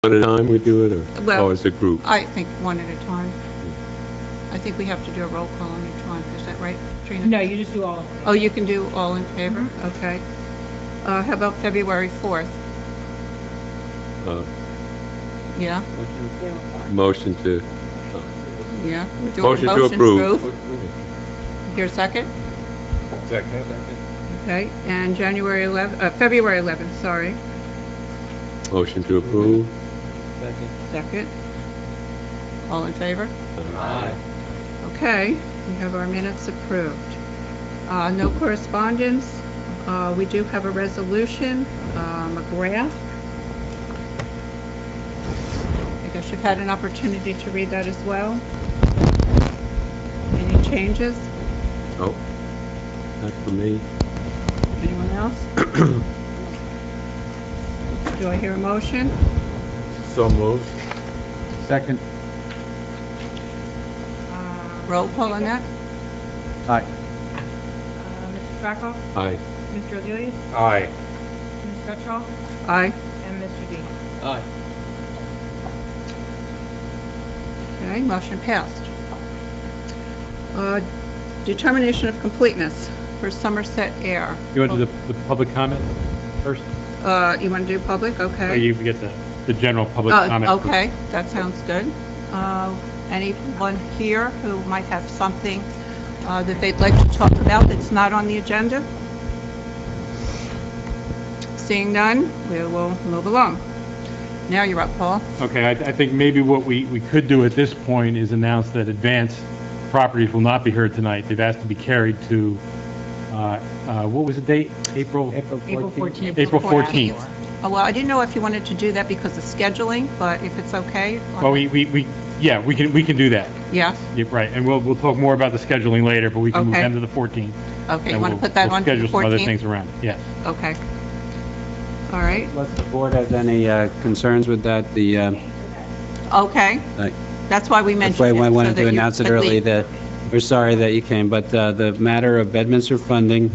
One at a time we do it, or Well, as a group? I think one at a time. I think we have to do a roll call on each one. Is that right, Trina? No, you just do all of them. Oh, you can do all in favor? Okay. How about February 4th? Uh, Yeah? Motion to, Yeah? We're doing motion to approve. Here, a second? Second. Okay, and February 11th, sorry. Motion to approve. Second. All in favor? Aye. Okay, we have our minutes approved. No correspondence. We do have a resolution, a graph. I guess you've had an opportunity to read that as well. Any changes? Oh, not for me. Anyone else? Do I hear a motion? So moved. Second. Roll call on that? Aye. Mr. Krakow, Aye. Mr. Landuse, Aye. Ms. Gutschall, Aye. and Mr. D. Aye. Okay, motion passed. Determination of completeness for Somerset Air. You want to do the public comment first? You want to do public? Or Okay. you get the general public comment? Okay, that sounds good. Anyone here who might have something that they'd like to talk about that's not on the agenda? Seeing none, we will move along. Now you're up, Paul. Okay, I think maybe what we could do at this point is announce that advance properties will not be heard tonight. They've asked to be carried to, what was the date? April 14th. April 14th. Oh, well, I didn't know if you wanted to do that because of scheduling, but if it's okay. Well, yeah, we can do that. Yes? Yeah, right, and we'll talk more about the scheduling later, but we can move Okay. them to the 14th. Okay, you and want to we'll- put that we'll on to the schedule some other 14th? things around, yes. Okay. All right, Unless the board has any concerns with that, okay. like, That's why we that's mentioned it. why I so wanted that to you announce it could early leave. that, we're sorry that you came, but the matter of Bedminster funding,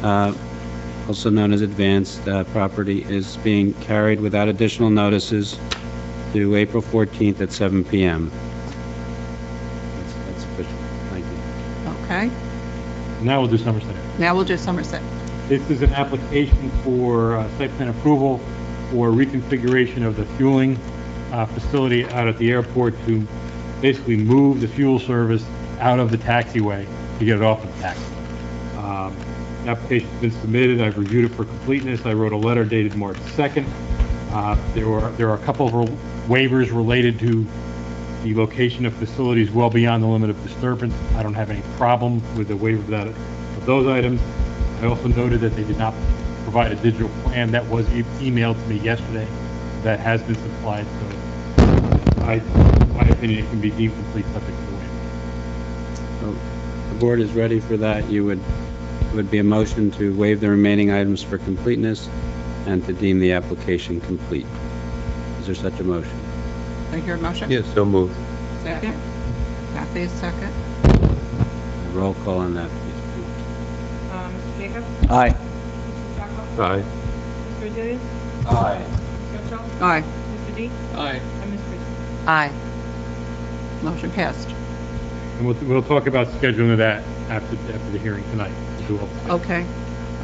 also known as advanced property, is being carried without additional notices to April 14th at 7 p.m. That's official. Thank you. Okay, Now we'll do Somerset. now we'll do Somerset. This is an application for site plan approval for reconfiguration of the fueling facility out at the airport to basically move the fuel service out of the taxiway to get it off of the taxiway. The application's been submitted. I've reviewed it for completeness. I wrote a letter dated March 2nd. There are a couple of waivers related to the location of facilities well beyond the limit of disturbance. I don't have any problem with the waiver of those items. I also noted that they did not provide a digital plan. That was emailed to me yesterday. That has been supplied, so in my opinion, it can be deemed complete subject to the waiver. So the board is ready for that. You would be a motion to waive the remaining items for completeness and to deem the application complete. Is there such a motion? Do I hear a motion? Yes, so moved. Second? Kathy is second. Roll call on that, please. Mr. Jacob, Aye. Mr. Krakow, Aye. Mr. Landuse, Aye. Ms. Gutschall, Aye. Mr. D, Aye. and Ms. Christie. Aye. Motion passed. And we'll talk about scheduling of that after the hearing tonight. We'll do all- Okay.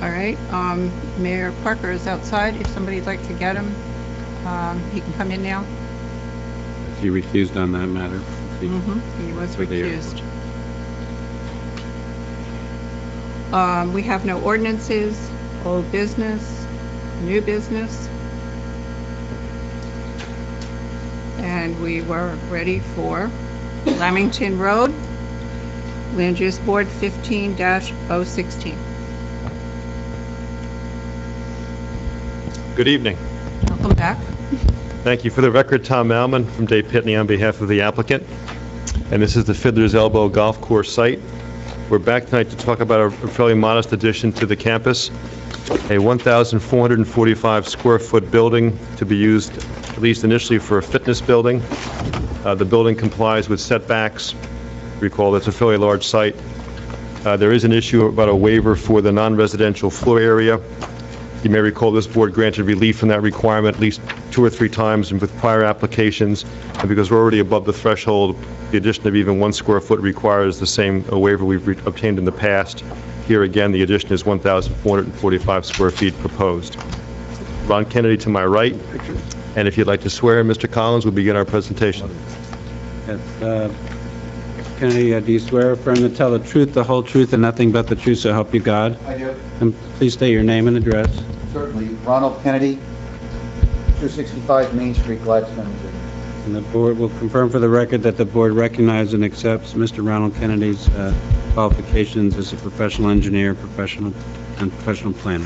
All right. Mayor Parker is outside. If somebody'd like to get him, he can come in now. He refused on that matter. He was For the recused. We have no ordinances, old business, new business. And we were ready for Lamington Road, Land Use Board 15-016. Good evening. Welcome back. Thank you. For the record, Tom Malman from Dave Pitney on behalf of the applicant. And this is the Fiddler's Elbow Golf Course site. We're back tonight to talk about a fairly modest addition to the campus, a 1,445 square foot building to be used, at least initially, for a fitness building. The building complies with setbacks. Recall that's a fairly large site. There is an issue about a waiver for the non-residential floor area. You may recall this board granted relief from that requirement at least 2 or 3 times and with prior applications, and because we're already above the threshold, the addition of even 1 square foot requires the same waiver we've obtained in the past. Here again, the addition is 1,445 square feet proposed. Ron Kennedy to my right, and if you'd like to swear, Mr. Collins, we'll begin our presentation. Yes, Kennedy, do you swear or affirm to tell the truth, the whole truth, and nothing but the truth, so help you God? I do. And please state your name and address. Certainly. Ronald Kennedy, 265 Main Street, Gladstone, New Jersey. And the board will confirm for the record that the board recognizes and accepts Mr. Ronald Kennedy's qualifications as a professional engineer, professional planner.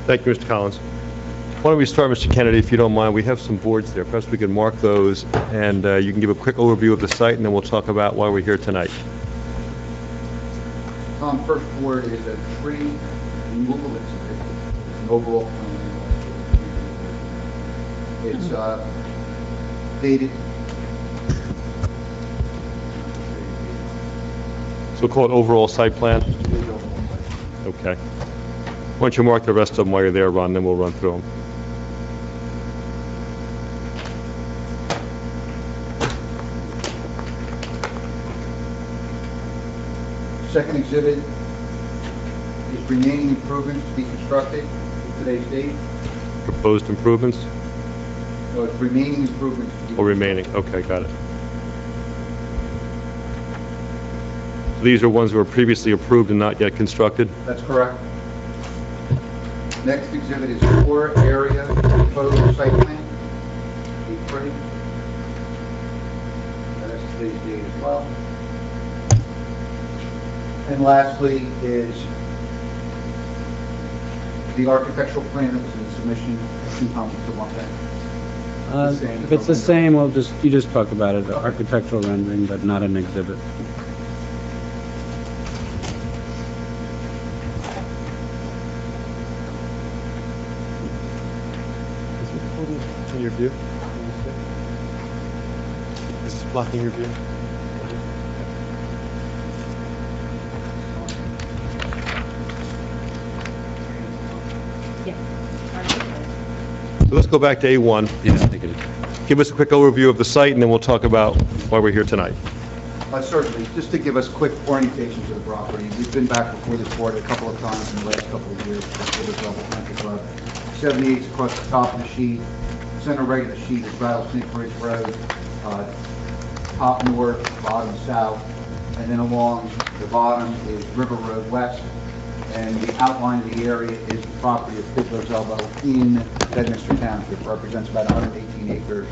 Thank you, Mr. Collins. Why don't we start, Mr. Kennedy, if you don't mind? We have some boards there. Perhaps we can mark those, and you can give a quick overview of the site, and then we'll talk about why we're here tonight. Tom, first board is a tree removal exhibit, an overall plan. It's dated. So we'll call it overall site plan? Okay. Why don't you mark the rest of them while you're there, Ron, then we'll run through them. Second exhibit is remaining improvements to be constructed to today's date. Proposed improvements So it's remaining improvements to be or remaining? Okay, got it. So these are ones that were previously approved and not yet constructed? That's correct. Next exhibit is floor area proposed site plan. E3. That's today's date as well. And lastly is the architectural plan that was in the submission. Sometimes it's the one thing. If it's the same, you just talk about it, the architectural rendering, but not an exhibit. In your view? Is this blocking your view? So let's go back to A1. Yeah, I think it is. Give us a quick overview of the site, and then we'll talk about why we're here tonight. Certainly, just to give us quick orientation to the property. We've been back before this board a couple of times in the last couple of years before this level country club. 78 is across the top of the sheet. Center right of the sheet is Rattlesnake Bridge Road, top north, bottom south, and then along the bottom is River Road West. And the outline of the area is the property of Fiddler's Elbow in Bedminster Township. Represents about 118 acres.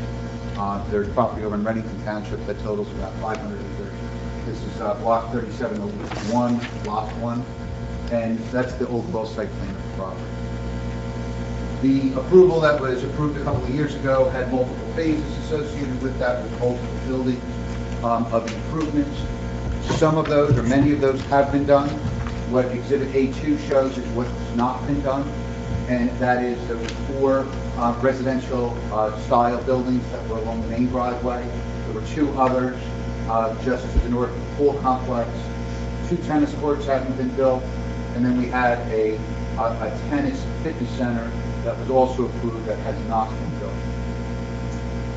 There's property over in Reddington Township that totals about 500 acres. This is block 3701, lot 1, and that's the overall site plan of the property. The approval that was approved a couple of years ago had multiple phases associated with that, with multiple buildings of improvements. Some of those, or many of those, have been done. What Exhibit A2 shows is what's not been done, and that is there were 4 residential style buildings that were along the main driveway. There were 2 others just to the north of the pool complex. 2 tennis courts hadn't been built, and then we had a tennis fitness center that was also approved that has not been built.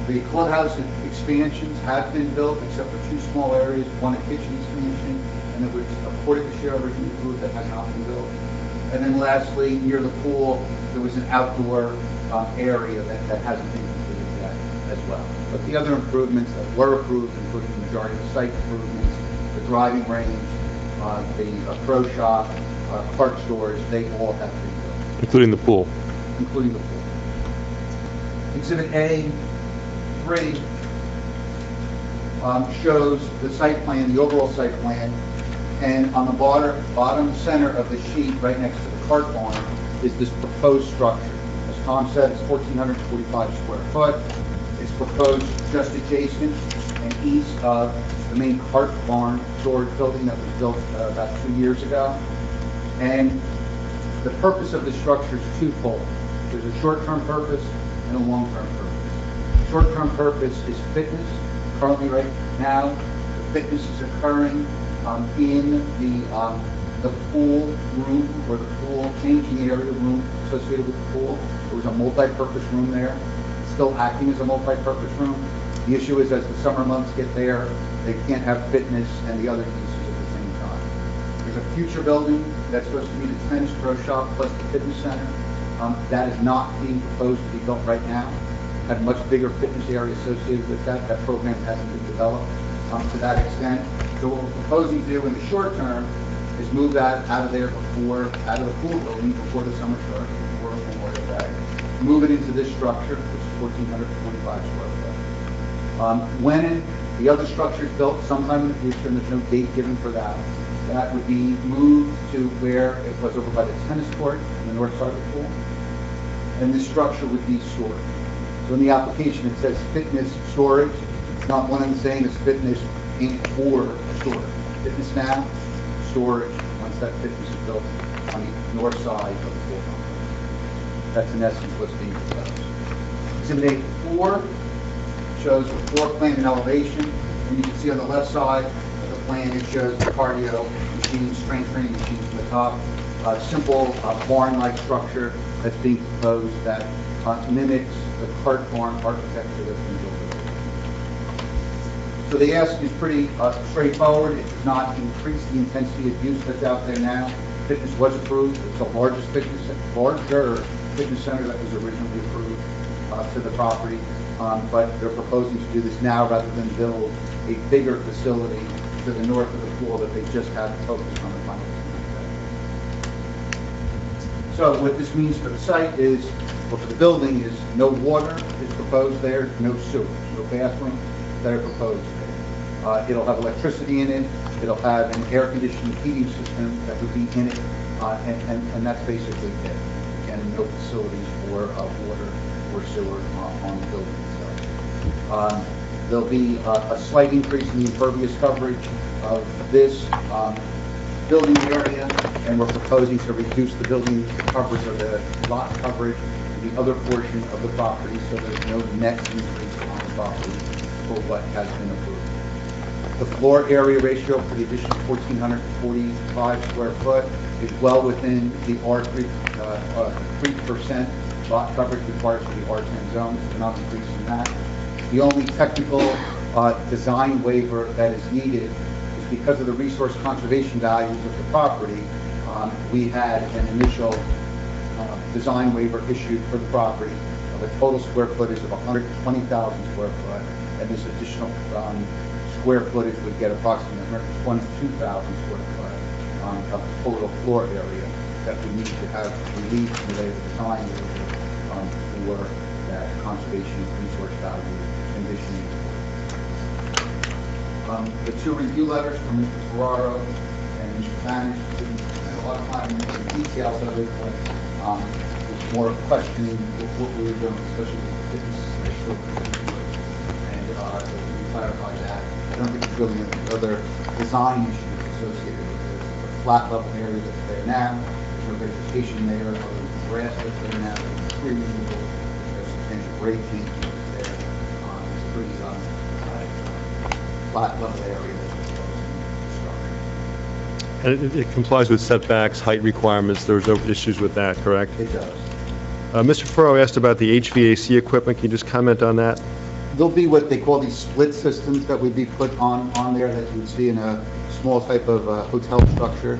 The clubhouse expansions have been built except for 2 small areas, one a kitchen expansion, and it was according to share originally approved that has not been built. And then lastly, near the pool, there was an outdoor area that hasn't been completed yet as well. But the other improvements that were approved, including the majority of the site improvements, the driving range, the pro shop, park stores, they all have been built. Including the pool? Including the pool. Exhibit A3 shows the site plan, the overall site plan, and on the bottom center of the sheet, right next to the cart barn, is this proposed structure. As Tom said, it's 1,445 square foot. It's proposed just adjacent and east of the main cart barn storage building that was built about 2 years ago. And the purpose of the structure is twofold. There's a short-term purpose and a long-term purpose. Short-term purpose is fitness. Currently, right now, the fitness is occurring in the the pool room or the pool changing area room associated with the pool. It was a multi-purpose room there. It's still acting as a multi-purpose room. The issue is as the summer months get there, they can't have fitness and the other uses at the same time. There's a future building that's supposed to be the tennis pro shop plus the fitness center. That is not being proposed to be built right now. Had a much bigger fitness area associated with that. That program hasn't been developed to that extent. So what we're proposing to do in the short term is move that out of there out of the pool building before the summer starts, before Memorial Day. Move it into this structure, which is 1,445 square foot. When the other structure is built sometime in the future, and there's no date given for that, that would be moved to where it was over by the tennis court on the north side of the pool. And this structure would be storage. So in the application, it says fitness storage. It's not one and the same as fitness or storage. Fitness now, storage, once that fitness is built on the north side of the pool complex. That's in essence what's being proposed. Exhibit 4 shows the floor plan and elevation. And you can see on the left side of the plan, it shows the cardio machines, strength training machines from the top. Simple barn-like structure that's being proposed that mimics the cart barn architecture that's been built. So the ask is pretty straightforward. It does not increase the intensity of use that's out there now. Fitness was approved. It's the larger fitness center that was originally approved to the property. But they're proposing to do this now rather than build a bigger facility to the north of the pool that they just had focused on the final. So what this means for the site is, or for the building, is no water is proposed there, no sewage, no bathrooms that are proposed there. It'll have electricity in it. It'll have an air conditioning heating system that would be in it, and that's basically it. Again, no facilities for water or sewer on the building itself. There'll be a slight increase in the impervious coverage of this building area, and we're proposing to reduce the building coverage of the lot coverage to the other portion of the property, so there's no net increase on the property for what has been approved. The floor area ratio for the additional 1,445 square foot is well within the R3, 3% lot coverage required for the R10 zone. We're not increasing that. The only technical design waiver that is needed is because of the resource conservation values of the property. We had an initial design waiver issued for the property of a total square footage of 120,000 square foot, and this additional square footage would get approximately 122,000 square foot of total floor area that we need to have released in the design waiver for that conservation resource value conditioning. The two review letters from Mr. Ferraro and Mr. Banish didn't spend a lot of time in the details of it, but it's more questioning what we were doing, especially with the fitness issue. And we clarified that. I don't think there's really any other design issues associated with this. The flat level area that's there now, there's no vegetation there, other than grass that's there now, there's tree removal, there's substantial grade change there. It's a pretty flat level area that's proposed in the structure. And it complies with setbacks, height requirements. There's no issues with that, correct? It does. Mr. Ferraro asked about the HVAC equipment. Can you just comment on that? There'll be what they call these split systems that would be put on there that you would see in a small type of hotel structure.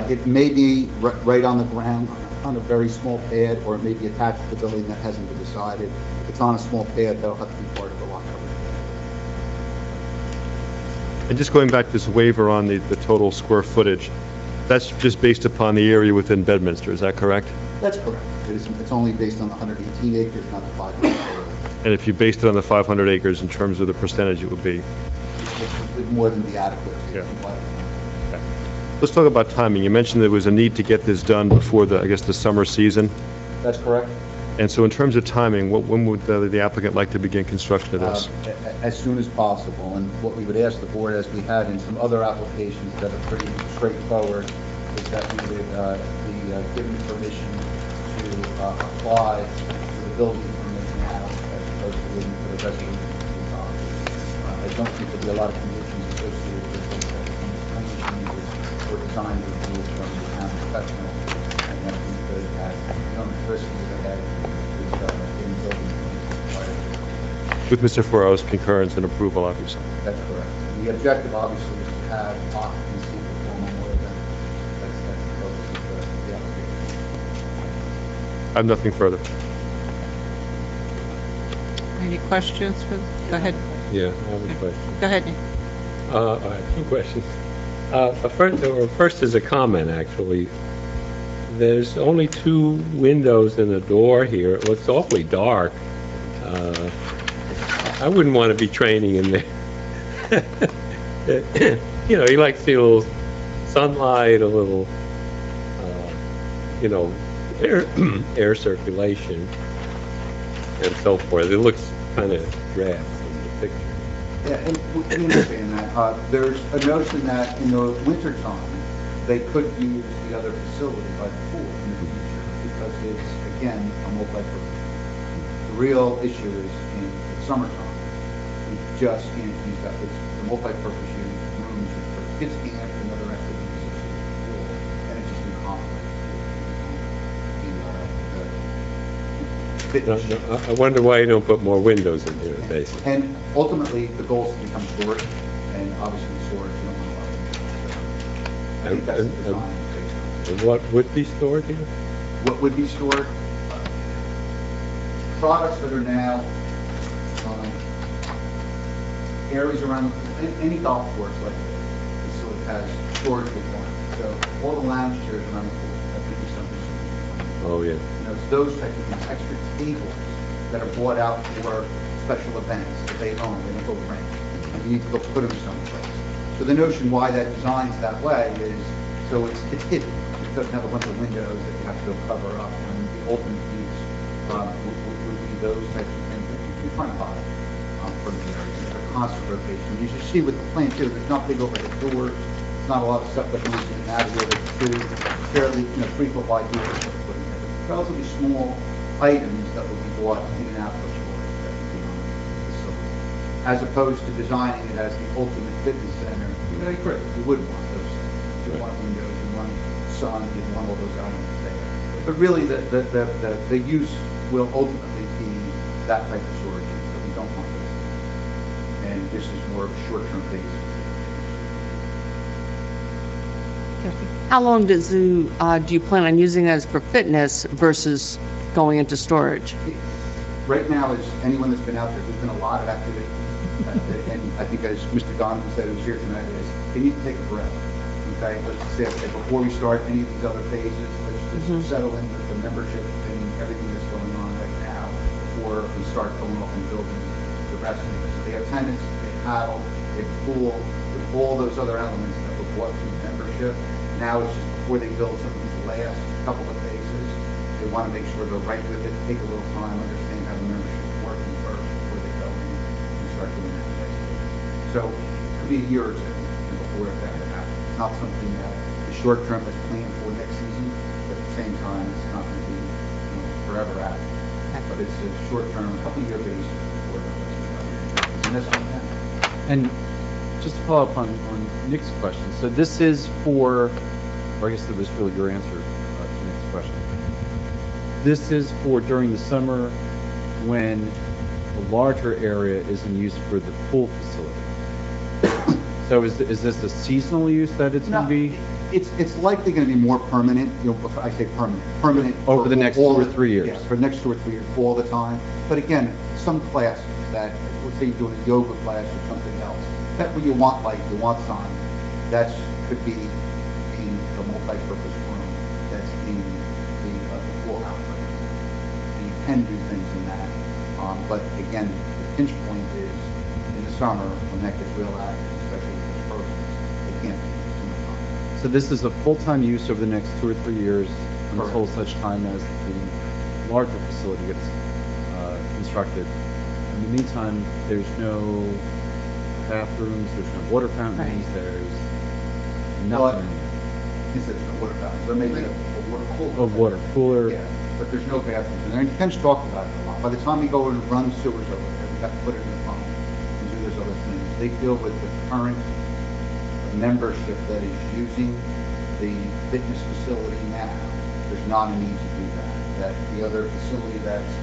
It may be right on the ground on a very small pad, or it may be attached to the building. That hasn't been decided. If it's on a small pad, that'll have to be part of the lot coverage. And just going back to this waiver on the total square footage, that's just based upon the area within Bedminster, is that correct? That's correct. It's only based on the 118 acres, not the 500 acres. And if you based it on the 500 acres in terms of the percentage, it would be? It would more than be adequate. Yeah. Okay. Let's talk about timing. You mentioned there was a need to get this done before the summer season. That's correct. And so in terms of timing, when would the applicant like to begin construction of this? As soon as possible. And what we would ask the board, as we had in some other applications that are pretty straightforward, is that we would be given permission to apply for the building permit now, as opposed to waiting for the resolution to be adopted. I don't think there'll be a lot of conditions associated with it, or design review from the town professional, and that we could have, risk ahead with getting building permits required. With Mr. Ferraro's concurrence and approval, obviously. That's correct. And the objective, obviously, is to have occupancy before Memorial Day. That's the focus of the application. I have nothing further. Any questions for, go ahead, Yeah, I have a question. go ahead, Nick. I have two questions. First is a comment, actually. There's only 2 windows and a door here. It looks awfully dark. I wouldn't want to be training in there. You like to see a little sunlight, a little, air circulation and so forth. It looks kind of drab in the picture. Yeah, and we understand that. There's a notion that in the wintertime, they could use the other facility by the pool in the future because it's, again, a multi-purpose. The real issue is in the summertime. You just can't use that. It's the multi-purpose rooms for kids camp and other activities associated with the pool, and it's just in conflict with the I wonder why you don't put more windows in here, basically. And ultimately, the goal is to become storage, and obviously storage, you don't want a lot of. I think that's the design. And what would be stored here? What would be stored? Products that are now, areas around, any golf course like this, so it has storage requirements. So all the lounge chairs around the pool, that could be something. Oh, yeah. It's those types of things, extra tables that are bought out for special events that they own, they don't go rent. And you need to go put them someplace. So the notion why that design's that way is, so it's hidden. It doesn't have a bunch of windows that you have to go cover up. And the ultimate use would be those types of things that you can find for the areas. It's a constant rotation. You should see with the plan too, there's not big overhead doors, there's not a lot of stuff that moves in and out of here. There's 2 fairly, 3-foot wide doors that are put in there. Relatively small items that would be bought in and out of storage that would be on the facility. As opposed to designing it as the ultimate fitness center, I agree, you wouldn't want those things. You want windows, you want sun, you want all those elements there. But really, the use will ultimately be that type of storage, that we don't want this. And this is more of a short-term basis. How long do you plan on using as for fitness versus going into storage? Right now, as anyone that's been out there, there's been a lot of activity. And I think as Mr. Donovan said, who's here tonight, is they need to take a breath. Okay, let's say before we start any of these other phases, let's just settle in with the membership and everything that's going on right now before we start going off and building the rest of it. So they have tenants, they have paddle, they have pool, they have all those other elements that were brought through membership. Now it's just before they build some of these last couple of phases, they want to make sure they're right with it, take a little time, understand how the membership is working first before they go in and start doing that next phase. So it could be a year or 2 before that could happen. It's not something that the short term is planned for next season, but at the same time, it's not going to be forever out. But it's a short term, a couple year basis before the rest of it. And just to follow up on Nick's question, so this is for, or I guess that was really your answer to Nick's question. This is for during the summer when a larger area is in use for the pool facility. So is this a seasonal use that it's going to be? It's likely going to be more permanent, I say permanent. Over the next 2 or 3 years. Yeah, for the next 2 or 3 years, all the time. But again, some classes that, let's say you're doing a yoga class or something else, that where you want light, you want sun, that could be in the multi-purpose room that's in the pool house. And you can do things in that. But again, the pinch point is in the summer when that gets real active, especially with the programs, they can't do too much time. So this is a full-time use over the next 2 or 3 years until such time as the larger facility gets constructed. In the meantime, there's no bathrooms, there's no water fountains, there's nothing. He said there's no water fountain. There may be a water cooler. A water cooler. Yeah, but there's no bathrooms in there. And Ken's talked about it a lot. By the time you go and run sewers over there, we have to put it in the pump and do those other things. They deal with the current membership that is using the fitness facility now, there's not a need to do that. That the other facility that's,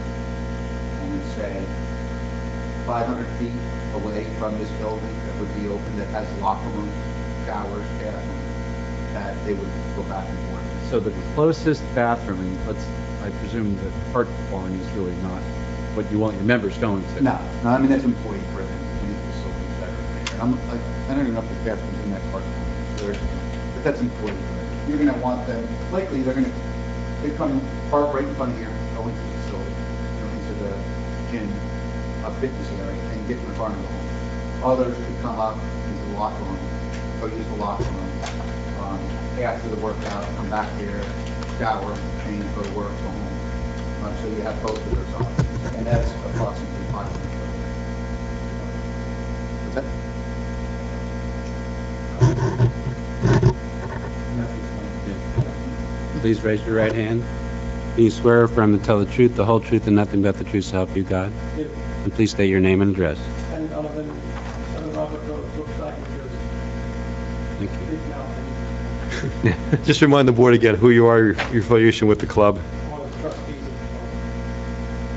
I'm going to say, 500 feet away from this building that would be open, that has locker rooms, showers, bathrooms, that they would go back and forth. So the closest bathroom, and I presume that cart barn is really not what you want your members going to. No, I mean, that's employee driven, any facilities that are there. I don't even know if the bathrooms in that part, but that's employee driven. You're gonna want them, likely they come park right in front of here, go into the facility, into the gym, a fitness area, and get in the car and go home. Others could come up into the locker room, go use the locker room, after the workout, come back here, shower, change, go to work, go home. So you have both of those options, and that's approximately 500 foot. Please raise your right hand. Do you swear or affirm to tell the truth, the whole truth, and nothing but the truth so help you God? And please state your name and address. 1011 Robert Road, Brookside, New Jersey. Thank you. Big Mountain, Just remind the board again who you are, your affiliation with the club. one of the trustees of the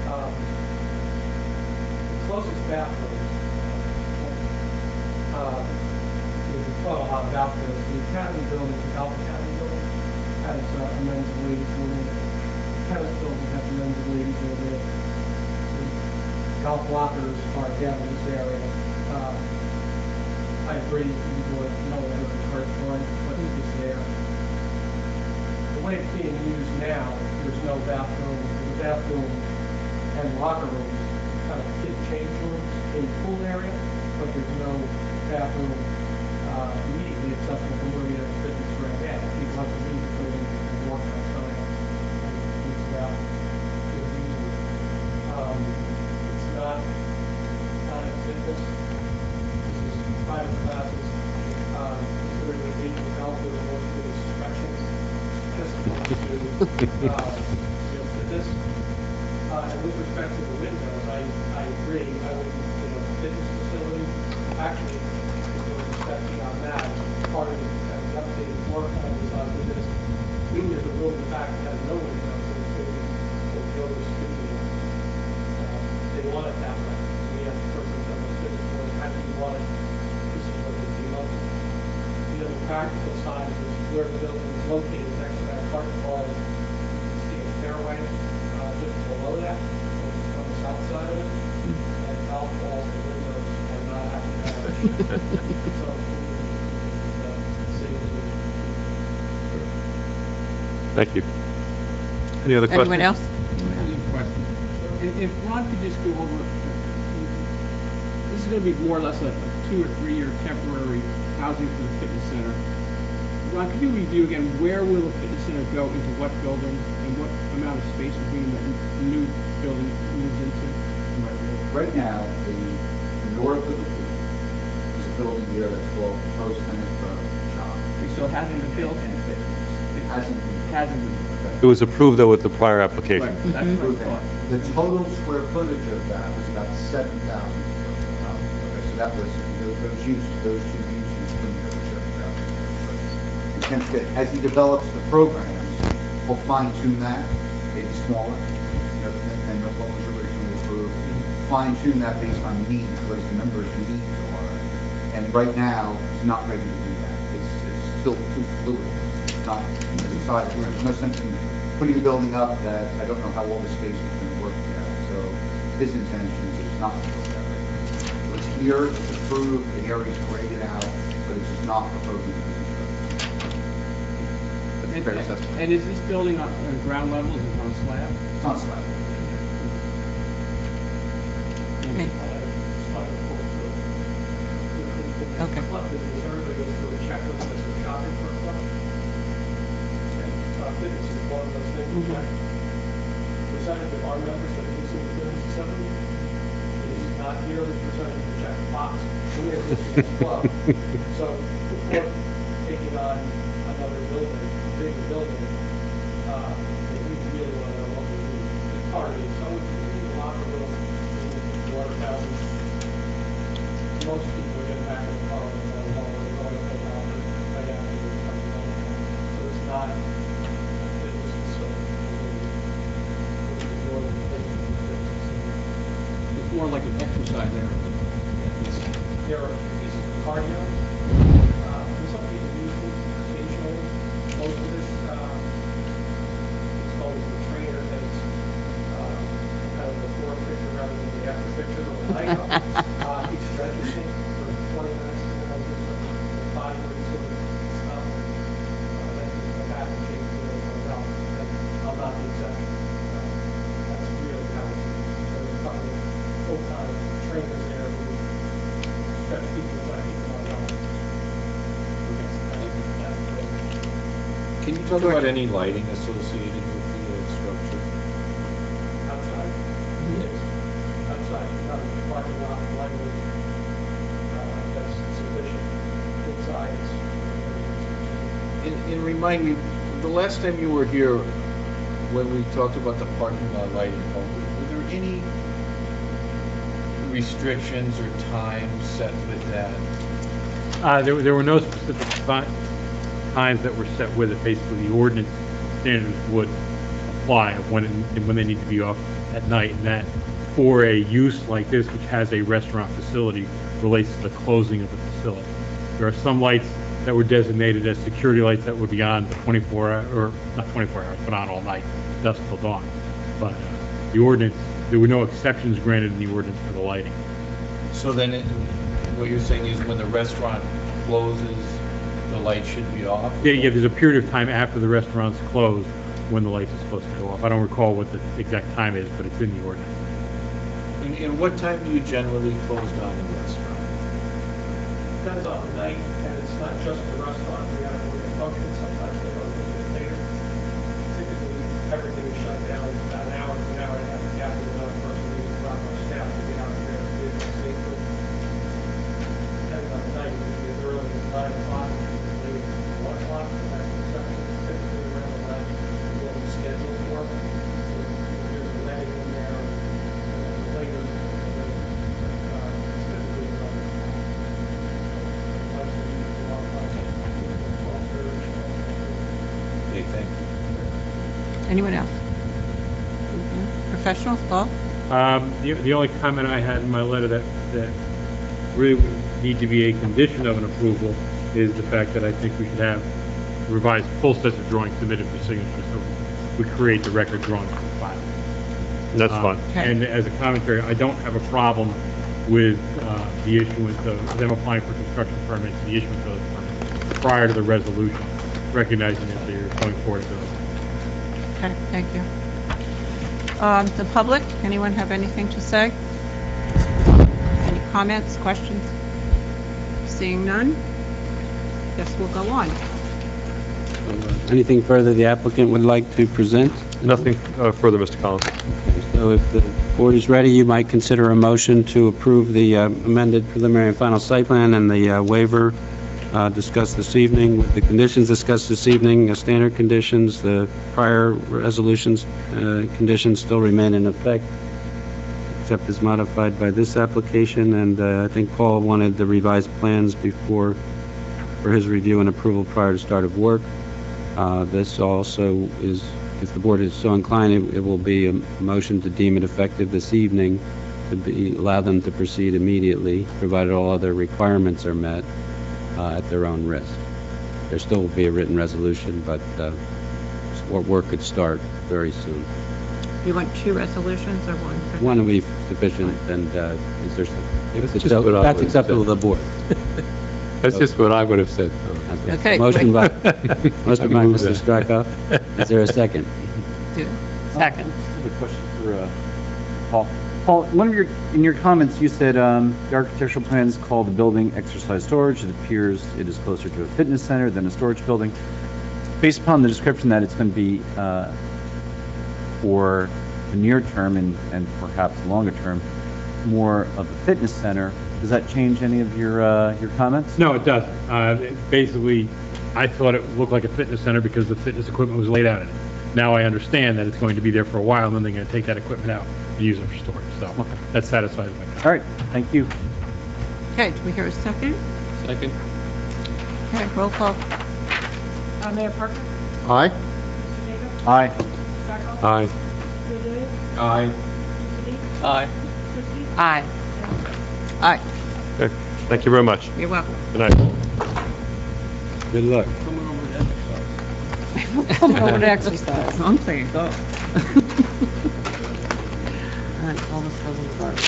club. The closest bathroom, we've thought a lot about this. The academy building, the Golf Academy building, has a men's and ladies room. The tennis building has a men's and ladies room there. The golf lockers are down in this area. I agree, you would know that it's a hard one, but it's there. The way it's being used now, there's no bathroom. The bathroom and locker rooms, kind of kid change rooms in the pool area, but there's no bathroom immediately accessible from where we have fitness right now. People have to leave the building and walk outside and use that. It's not a fitness. This is private classes. Considering the being developed with most of these instructions, just to fitness. And with respect to the windows, I agree. I would, fitness facility, actually, with respect beyond that, part of the updated floor plan design for this, even if the room in fact has no windows, so the other studio, they want it that way. We have the person that was fitness for, how do you want it? This is what they love. The other practical side is where the building is located next to that park bar. You can see a stairway just below that, on the south side of it, and golf balls and windows are not happening. So, Thank you. Any other questions? Anyone else? If Ron could just go over, this is going to be more or less a 2 or 3 year temporary housing for the fitness center. Ron, could you review again, where will the fitness center go, into what building, and what amount of space will be in the new building moves into? Right now, the north of the pool is a building here that's called Post Tennis Pro Shop. So it hasn't been built? And fitness. It hasn't been. Hasn't been. It was approved, though, with the prior application. Right, that's what I thought. The total square footage of that was about 7,000. So that was, those two uses couldn't go to 7,000. And Kent said, as he develops the programs, we'll fine tune that, maybe smaller, than what was originally approved. Fine tune that based on needs, what his members' needs are. And right now, he's not ready to do that. It's still too fluid. It's not decided. There's no sense in putting a building up that I don't know how all the space is going to work together. So his intention is not to do that. So it's here, it's approved, the area's graded out, but it's just not proposing to be constructed. And is this building on ground level, is it on slab? It's not slab. Okay. Okay. Club is everybody goes through a checklist as a shopping for a club. And fitness is one of those things. Percentage of our members that are using the fitness facility is not nearly the percentage of the check box. We have this club. So before taking on another building, bigger building, we really want to know what we need. The target, so we need a locker room, we need water fountains. Most people are getting back in the car and going to take off right after they come home. not a fitness facility. It would be more than fitness facility. It's more like an exercise area. There are pieces of cardio. Some people use this occasionally. Most of this, it's called the trainer, and it's kind of the before picture rather than the after picture of the night. He stretches it for 20 minutes, and then gives the body weight to it. Then the back and shape to it comes out. And I'm not the exception. That's really how it's, there are a couple of full-time trainers there who stretch people when I keep them on health. Can you talk about any lighting associated with the structure? Outside? Yes. Outside, not in the parking lot, lighting, that's sufficient. Inside, And remind me, the last time you were here, when we talked about the parking lot lighting, were there any restrictions or times set with that? There were no specific times that were set with it. Basically, the ordinance standards would apply of when they need to be off at night, and that for a use like this, which has a restaurant facility, relates to the closing of the facility. There are some lights that were designated as security lights that would be on 24 hours, or not 24 hours, but on all night, dusk till dawn. But the ordinance, there were no exceptions granted in the ordinance for the lighting. So then, what you're saying is when the restaurant closes, the light should be off? Yeah, there's a period of time after the restaurant's closed when the lights are supposed to go off. I don't recall what the exact time is, but it's in the ordinance. And what time do you generally close down the restaurant? depends on the night, and it's not just the restaurant, we have a function, sometimes they go a little bit later. Typically, everything is shut down about an hour and a half after another person leaves, around our staff to get out there and do it safely. Depending on the night, it could be as early as 9 o'clock, maybe 1 o'clock, that's typically around the time we have a schedule for it. So there's a wedding in there, and then later, typically around Okay, thank you. Anyone else? Professional, Paul? The only comment I had in my letter that really would need to be a condition of an approval is the fact that I think we should have revised full sets of drawings submitted for signature, so we create the record drawings for the file. That's fine. Okay. And as a commentary, I don't have a problem with the issuance of them applying for construction permits, the issuance of those permits prior to the resolution, recognizing that they're going forward to those. Okay, thank you. The public, anyone have anything to say? Any comments, questions? Seeing none? Guess we'll go on. Anything further the applicant would like to present? Nothing further, Mr. Collins. So if the board is ready, you might consider a motion to approve the amended preliminary and final site plan and the waiver discussed this evening, with the conditions discussed this evening, standard conditions, the prior resolutions, conditions still remain in effect, except as modified by this application, and I think Paul wanted the revised plans for his review and approval prior to start of work. This also is, if the board is so inclined, it will be a motion to deem it effective this evening, to allow them to proceed immediately, provided all other requirements are met at their own risk. There still will be a written resolution, but work could start very soon. You want two resolutions or one? One will be sufficient, and is there some? That's just what I That's would acceptable to the board. That's just what I would have said. Okay, Motion by I Mr. can move Mr. that. Strikeoff. Is there a second? Second. I have a question for Paul. Paul, in your comments, you said the architectural plans call the building exercise storage. It appears it is closer to a fitness center than a storage building. Based upon the description that it's going to be for the near term and perhaps longer term, more of a fitness center, does that change any of your comments? No, it doesn't. Basically, I thought it looked like a fitness center because the fitness equipment was laid out in it. Now I understand that it's going to be there for a while, and then they're going to take that equipment out and use it for storage. So that satisfies my comment. All right, thank you. Okay, do we hear a second? Second? Okay, roll call. Mayor Parker? Aye? Aye. Aye. Aye. Aye. Aye. Aye, Okay. Thank you very much. you're welcome. Good night. Good luck. Come over to exercise. I'm saying go. All right, all this doesn't start.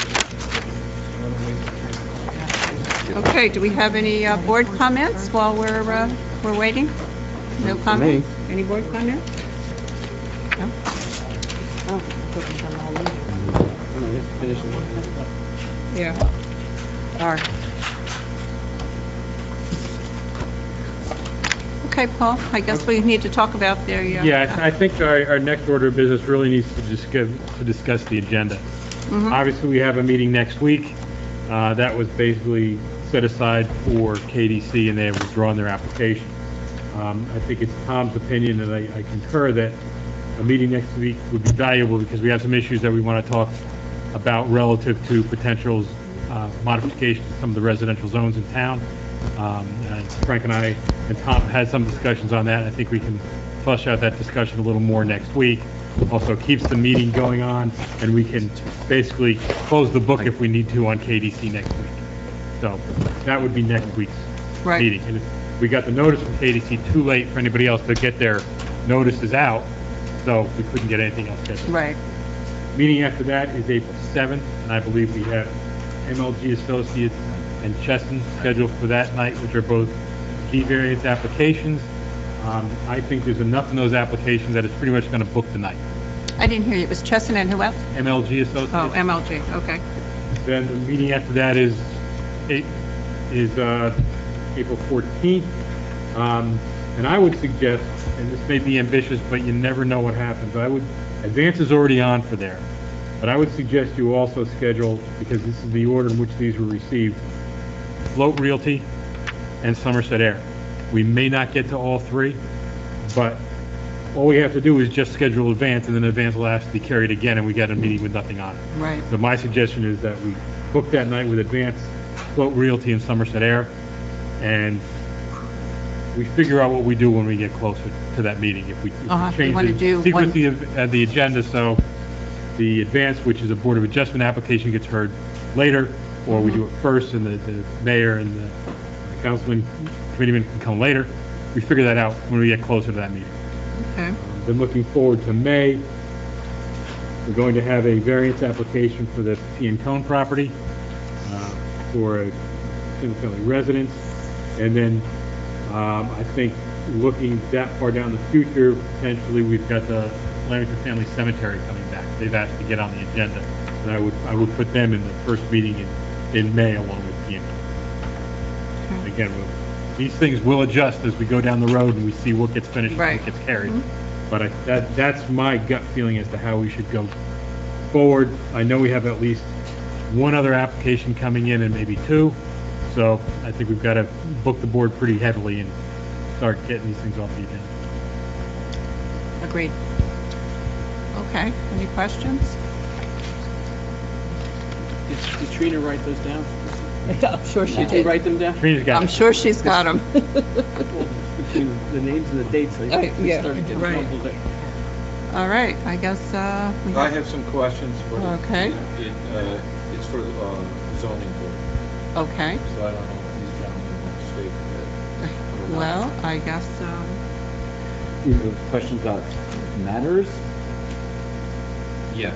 Okay, do we have any board comments while we're waiting? No comments? Any board comments? No? Oh, I thought we done all meeting. Yeah. Sorry. Okay, Paul, I guess we need to talk about their... Yeah, I think our next order of business really needs to discuss the agenda. Obviously, we have a meeting next week. That was basically set aside for KDC, and they have withdrawn their application. I think it's Tom's opinion, and I concur, that a meeting next week would be valuable because we have some issues that we want to talk about relative to potential modifications to some of the residential zones in town. And Frank and I and Tom had some discussions on that. I think we can flesh out that discussion a little more next week. Also keeps the meeting going on, and we can basically close the book if we need to on KDC next week. So that would be next week's Right. meeting. And if we got the notice from KDC too late for anybody else to get their notices out, so we couldn't get anything else scheduled. Right. Meeting after that is April 7th, and I believe we have MLG Associates and Chesson scheduled for that night, which are both G variance applications. I think there's enough in those applications that it's pretty much going to book the night. I didn't hear you. It was Chesson and who else? MLG Associates. Oh, MLG, okay. Then the meeting after that is April 14th. And I would suggest, and this may be ambitious, but you never know what happens, advance is already on for there. But I would suggest you also schedule, because this is the order in which these were received, Float Realty and Somerset Air. We may not get to all three, but all we have to do is just schedule advance, and then advance will have to be carried again, and we get a meeting with nothing on it. Right. So my suggestion is that we book that night with advance, Float Realty and Somerset Air, and we figure out what we do when we get closer to that meeting. If we You change wanna the do sequence of the agenda, so the advance, which is a Board of Adjustment application, gets heard later, or we do it first, and the mayor and the councilman, committeeman can come later. We figure that out when we get closer to that meeting. Okay. Then looking forward to May, we're going to have a variance application for the P and Cone property for a single-family residence. And then I think looking that far down the future, potentially we've got the Lamington Family Cemetery coming back. They've asked to get on the agenda, and I would put them in the first meeting in May along with P and Cone. Again, these things will adjust as we go down the road and we see what gets finished and Right. what gets carried. But that's my gut feeling as to how we should go forward. I know we have at least one other application coming in and maybe two, so I think we've got to book the board pretty heavily and start getting these things off the agenda. Agreed. Okay, any questions? Did Trina write those down? I'm sure she Did you write them down? Trina's got I'm it. sure she's got them. Between the names and the dates, I yeah, started getting right. jumbled there. All right, I guess, we I have, have some questions for you. Okay. It's for the zoning board, okay. so I don't know if these gentlemen want to state that. Well, I guess, These are questions about matters? Yes.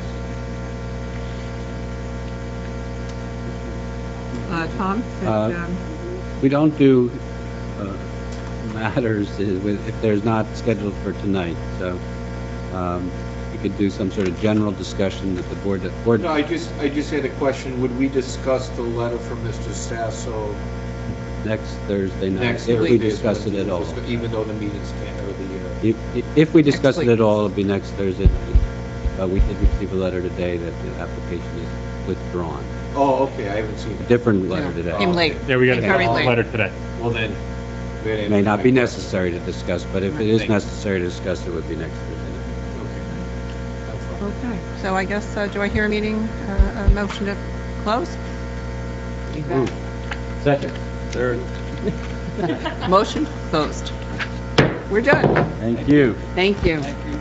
Tom? We don't do matters if there's not scheduled for tonight, so we could do some sort of general discussion that the board... No, I just had a question. Would we discuss the letter from Mr. Sasso next Thursday night, next if Thursday? we discuss it at all. Even though the meetings can't, or the, If we discuss Next it week. at all, it'll be next Thursday night. But we did receive a letter today that the application is withdrawn. oh, okay, I haven't seen A it. different letter Came today. late. Yeah, we got a Very late. letter today. Well, then. It may not be necessary to discuss, but if it is Thank you. necessary to discuss, it would be next Thursday night. Okay. That's fine. Okay, so I guess, do I hear a motion to close? Second. Third. Motion closed. We're done. Thank you. Thank you. Thank you.